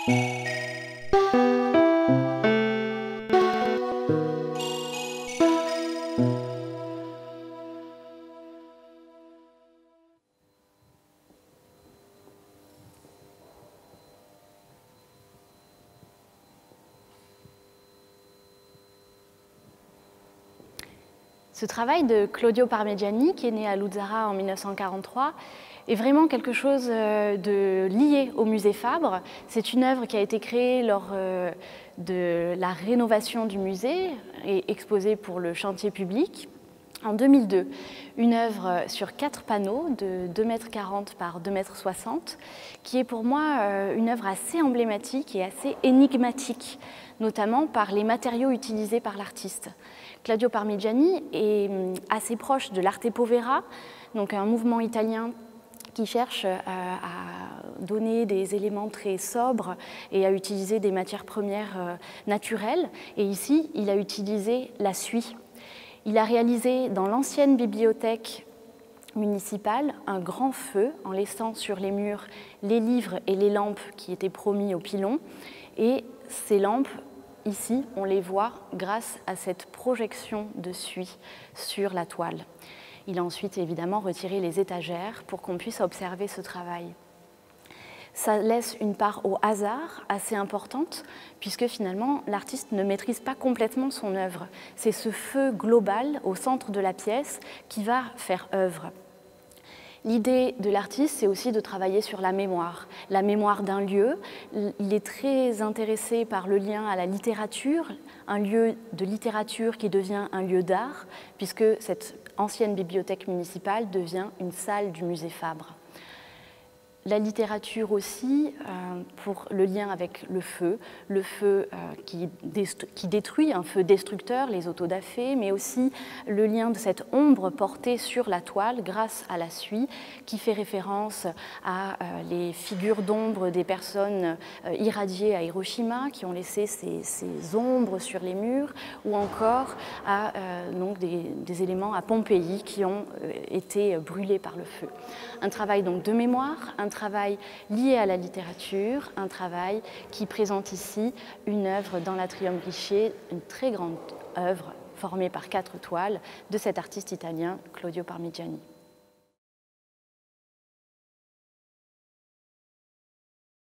Ce travail de Claudio Parmigiani, qui est né à Luzzara en 1943, est vraiment quelque chose de lié au musée Fabre. C'est une œuvre qui a été créée lors de la rénovation du musée et exposée pour le chantier public en 2002. Une œuvre sur 4 panneaux de 2,40 m par 2,60 m, qui est pour moi une œuvre assez emblématique et assez énigmatique, notamment par les matériaux utilisés par l'artiste. Claudio Parmigiani est assez proche de l'arte povera, donc un mouvement italien qui cherche à donner des éléments très sobres et à utiliser des matières premières naturelles. Et ici, il a utilisé la suie. Il a réalisé dans l'ancienne bibliothèque municipale un grand feu en laissant sur les murs les livres et les lampes qui étaient promis aux pilons. Et ces lampes, ici, on les voit grâce à cette projection de suie sur la toile. Il a ensuite évidemment retiré les étagères pour qu'on puisse observer ce travail. Ça laisse une part au hasard assez importante, puisque finalement l'artiste ne maîtrise pas complètement son œuvre. C'est ce feu global au centre de la pièce qui va faire œuvre. L'idée de l'artiste, c'est aussi de travailler sur la mémoire d'un lieu. Il est très intéressé par le lien à la littérature, un lieu de littérature qui devient un lieu d'art, puisque cette ancienne bibliothèque municipale devient une salle du musée Fabre. La littérature aussi, pour le lien avec le feu qui détruit, un feu destructeur, les autodafés, mais aussi le lien de cette ombre portée sur la toile grâce à la suie, qui fait référence à les figures d'ombre des personnes irradiées à Hiroshima, qui ont laissé ces ombres sur les murs, ou encore à donc des éléments à Pompéi qui ont été brûlés par le feu. Un travail donc de mémoire, un travail lié à la littérature, un travail qui présente ici une œuvre dans l'Atrium Richer, une très grande œuvre formée par 4 toiles de cet artiste italien Claudio Parmigiani.